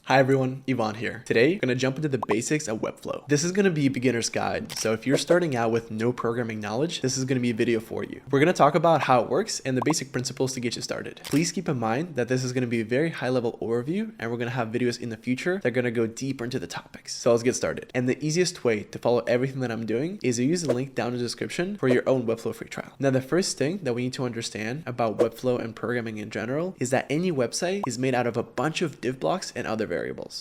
Hi everyone, Yvonne here. Today, I'm going to jump into the basics of Webflow. This is going to be a beginner's guide, so if you're starting out with no programming knowledge, this is going to be a video for you. We're going to talk about how it works and the basic principles to get you started. Please keep in mind that this is going to be a very high-level overview, and we're going to have videos in the future that are going to go deeper into the topics. So let's get started. And the easiest way to follow everything that I'm doing is to use the link down in the description for your own Webflow free trial. Now, the first thing that we need to understand about Webflow and programming in general is that any website is made out of a bunch of div blocks and other variables.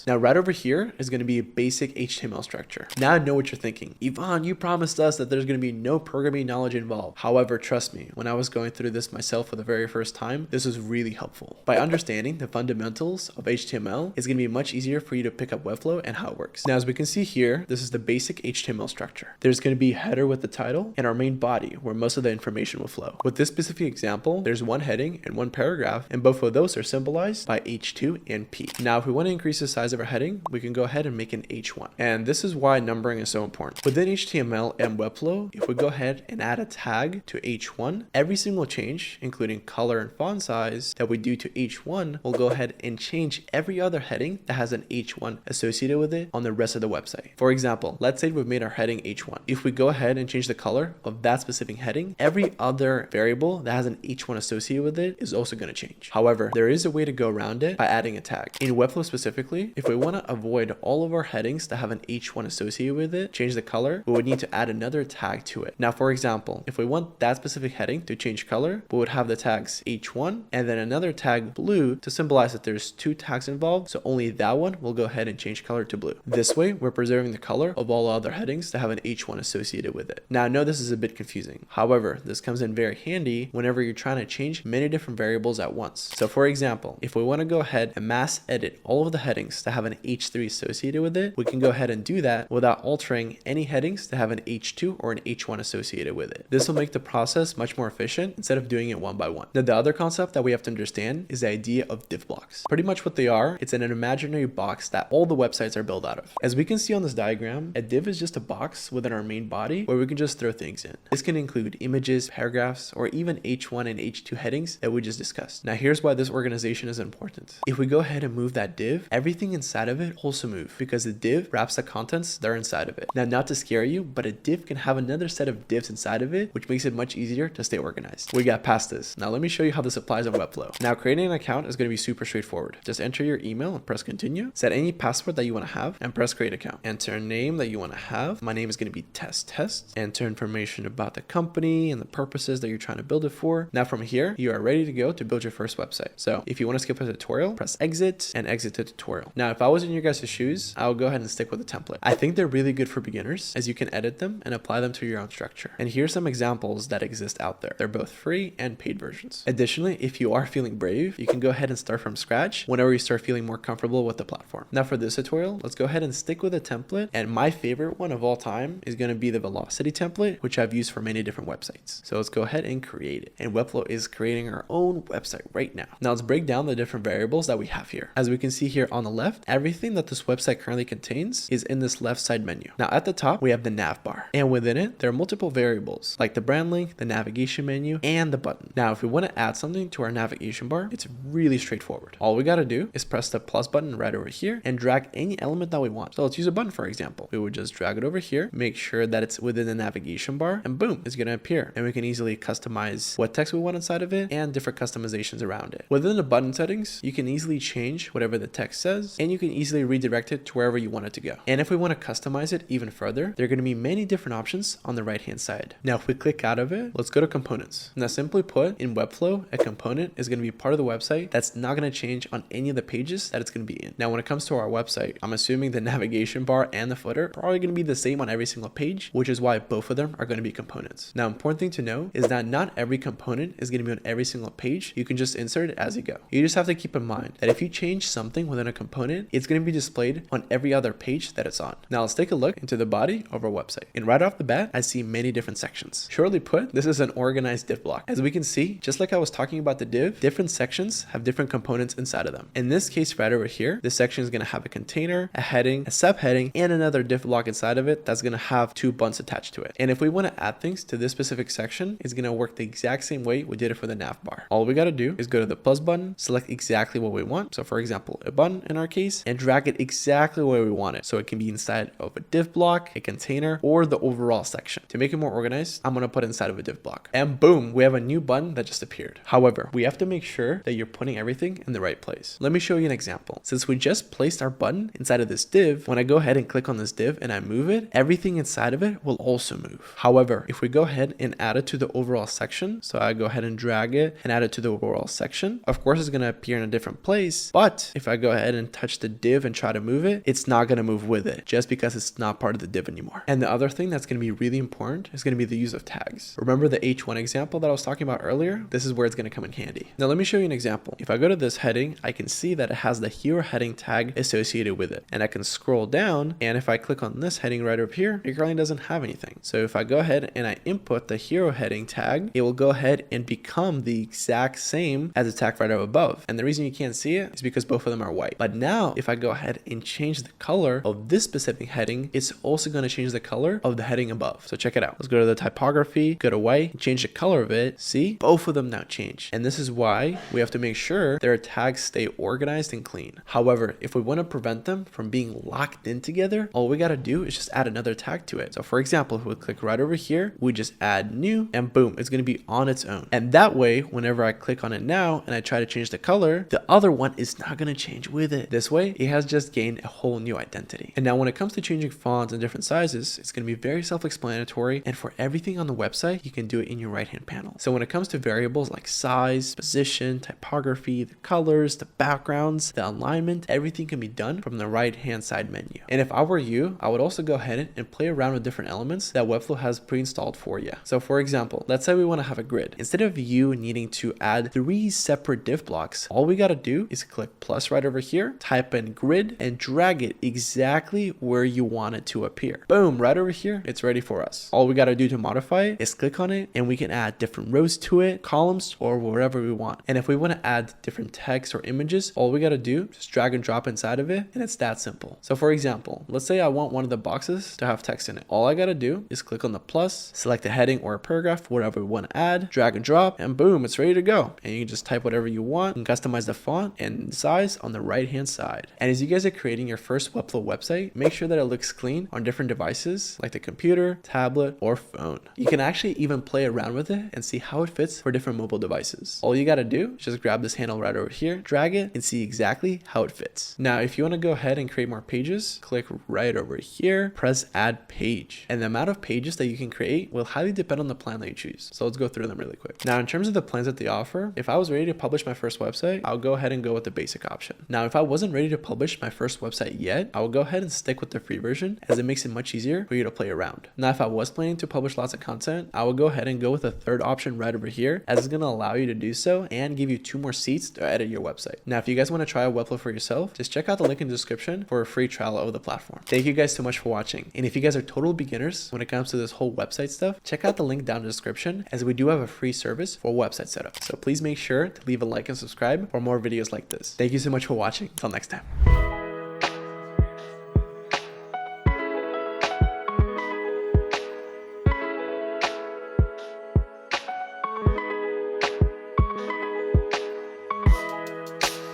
Now, right over here is going to be a basic HTML structure. Now I know what you're thinking. Yvonne, you promised us that there's going to be no programming knowledge involved. However, trust me, when I was going through this myself for the very first time, this was really helpful. By understanding the fundamentals of HTML, it's going to be much easier for you to pick up Webflow and how it works. Now, as we can see here, this is the basic HTML structure. There's going to be a header with the title and our main body where most of the information will flow. With this specific example, there's one heading and one paragraph, and both of those are symbolized by H2 and P. Now, if we want to increase the size of our heading, we can go ahead and make an H1. And this is why numbering is so important. Within HTML and Webflow, if we go ahead and add a tag to H1, every single change, including color and font size that we do to H1, will go ahead and change every other heading that has an H1 associated with it on the rest of the website. For example, let's say we've made our heading H1. If we go ahead and change the color of that specific heading, every other variable that has an H1 associated with it is also going to change. However, there is a way to go around it by adding a tag. In Webflow specifically, if we want to avoid all of our headings that have an H1 associated with it, change the color, we would need to add another tag to it. Now, for example, if we want that specific heading to change color, we would have the tags H1 and then another tag blue to symbolize that there's two tags involved, so only that one will go ahead and change color to blue. This way, we're preserving the color of all other headings that have an H1 associated with it. Now, I know this is a bit confusing. However, this comes in very handy whenever you're trying to change many different variables at once. So for example, if we want to go ahead and mass edit all of the headings that have an H3 associated with it, we can go ahead and do that without altering any headings that have an H2 or an H1 associated with it. This will make the process much more efficient instead of doing it one by one. Now, the other concept that we have to understand is the idea of div blocks. Pretty much what they are, it's an imaginary box that all the websites are built out of. As we can see on this diagram, a div is just a box within our main body where we can just throw things in. This can include images, paragraphs, or even H1 and H2 headings that we just discussed. Now, here's why this organization is important. If we go ahead and move that div, everything inside of it also move because the div wraps the contents that are inside of it. Now, not to scare you, but a div can have another set of divs inside of it, which makes it much easier to stay organized. We got past this. Now, let me show you how this applies on Webflow. Now, creating an account is going to be super straightforward. Just enter your email and press continue. Set any password that you want to have and press create account. Enter a name that you want to have. My name is going to be test. Enter information about the company and the purposes that you're trying to build it for. Now, from here, you are ready to go to build your first website. So if you want to skip a tutorial, press exit and exit the tutorial. Now, if I was in your guys' shoes, I would go ahead and stick with a template. I think they're really good for beginners as you can edit them and apply them to your own structure. And here's some examples that exist out there. They're both free and paid versions. Additionally, if you are feeling brave, you can go ahead and start from scratch whenever you start feeling more comfortable with the platform. Now, for this tutorial, let's go ahead and stick with a template. And my favorite one of all time is going to be the velocity template, which I've used for many different websites. So let's go ahead and create it. And Webflow is creating our own website right now. Now, let's break down the different variables that we have here. As we can see here on the left, everything that this website currently contains is in this left side menu. Now, at the top, we have the nav bar. And within it, there are multiple variables like the brand link, the navigation menu, and the button. Now, if we want to add something to our navigation bar, it's really straightforward. All we got to do is press the plus button right over here and drag any element that we want. So let's use a button, for example. We would just drag it over here, make sure that it's within the navigation bar, and boom, it's going to appear. And we can easily customize what text we want inside of it and different customizations around it. Within the button settings, you can easily change whatever the text says, and you can easily redirect it to wherever you want it to go. And if we want to customize it even further, there are going to be many different options on the right hand side. Now, if we click out of it, let's go to components. Now, simply put, in Webflow, a component is going to be part of the website that's not going to change on any of the pages that it's going to be in. Now, when it comes to our website, I'm assuming the navigation bar and the footer are probably going to be the same on every single page, which is why both of them are going to be components. Now, important thing to know is that not every component is going to be on every single page. You can just insert it as you go. You just have to keep in mind that if you change something within a component, it's going to be displayed on every other page that it's on. Now, let's take a look into the body of our website. And right off the bat, I see many different sections. Shortly put, this is an organized div block. As we can see, just like I was talking about the div, different sections have different components inside of them. In this case, right over here, this section is going to have a container, a heading, a subheading, and another div block inside of it that's going to have two buttons attached to it. And if we want to add things to this specific section, it's going to work the exact same way we did it for the nav bar. All we got to do is go to the plus button, select exactly what we want. So for example, a button, button in our case and drag it exactly where we want it. So it can be inside of a div block, a container, or the overall section. To make it more organized, I'm going to put it inside of a div block. And boom, we have a new button that just appeared. However, we have to make sure that you're putting everything in the right place. Let me show you an example. Since we just placed our button inside of this div, when I go ahead and click on this div and I move it, everything inside of it will also move. However, if we go ahead and add it to the overall section, so I go ahead and drag it and add it to the overall section, of course it's going to appear in a different place. But if I go ahead and touch the div and try to move it, it's not going to move with it just because it's not part of the div anymore. And the other thing that's going to be really important is going to be the use of tags. Remember the H1 example that I was talking about earlier? This is where it's going to come in handy. Now let me show you an example. If I go to this heading, I can see that it has the hero heading tag associated with it. And I can scroll down, and if I click on this heading right up here, it currently doesn't have anything. So if I go ahead and I input the hero heading tag, it will go ahead and become the exact same as the tag right up above. And the reason you can't see it is because both of them are white. But now if I go ahead and change the color of this specific heading, it's also going to change the color of the heading above. So check it out. Let's go to the typography, go to white, change the color of it. See, both of them now change. And this is why we have to make sure their tags stay organized and clean. However, if we want to prevent them from being locked in together, all we got to do is just add another tag to it. So for example, if we click right over here, we just add new, and boom, it's going to be on its own. And that way, whenever I click on it now and I try to change the color, the other one is not going to change with it. This way, it has just gained a whole new identity. And now when it comes to changing fonts and different sizes, it's going to be very self-explanatory. And for everything on the website, you can do it in your right-hand panel. So when it comes to variables like size, position, typography, the colors, the backgrounds, the alignment, everything can be done from the right-hand side menu. And if I were you, I would also go ahead and play around with different elements that Webflow has pre-installed for you. So for example, let's say we want to have a grid. Instead of you needing to add 3 separate div blocks, all we got to do is click plus right over here, type in grid, and drag it exactly where you want it to appear. Boom, right over here, it's ready for us. All we got to do to modify it is click on it, and we can add different rows to it, columns, or wherever we want. And if we want to add different text or images, all we got to do is just drag and drop inside of it, and it's that simple. So for example, let's say I want one of the boxes to have text in it. All I got to do is click on the plus, select a heading or a paragraph, whatever we want to add, drag and drop, and boom, it's ready to go. And you can just type whatever you want and customize the font and size on the right hand side. And as you guys are creating your first Webflow website, make sure that it looks clean on different devices like the computer, tablet, or phone. You can actually even play around with it and see how it fits for different mobile devices. All you got to do is just grab this handle right over here, drag it, and see exactly how it fits. Now, if you want to go ahead and create more pages, click right over here, press add page. And the amount of pages that you can create will highly depend on the plan that you choose. So let's go through them really quick. Now, in terms of the plans that they offer, if I was ready to publish my first website, I'll go ahead and go with the basic option. Now, if I wasn't ready to publish my first website yet, I will go ahead and stick with the free version, as it makes it much easier for you to play around. Now, if I was planning to publish lots of content, I will go ahead and go with the third option right over here, as it's going to allow you to do so and give you 2 more seats to edit your website. Now, if you guys want to try Webflow for yourself, just check out the link in the description for a free trial of the platform. Thank you guys so much for watching. And if you guys are total beginners when it comes to this whole website stuff, check out the link down in the description, as we do have a free service for website setup. So please make sure to leave a like and subscribe for more videos like this. Thank you so much for watching. Until next time.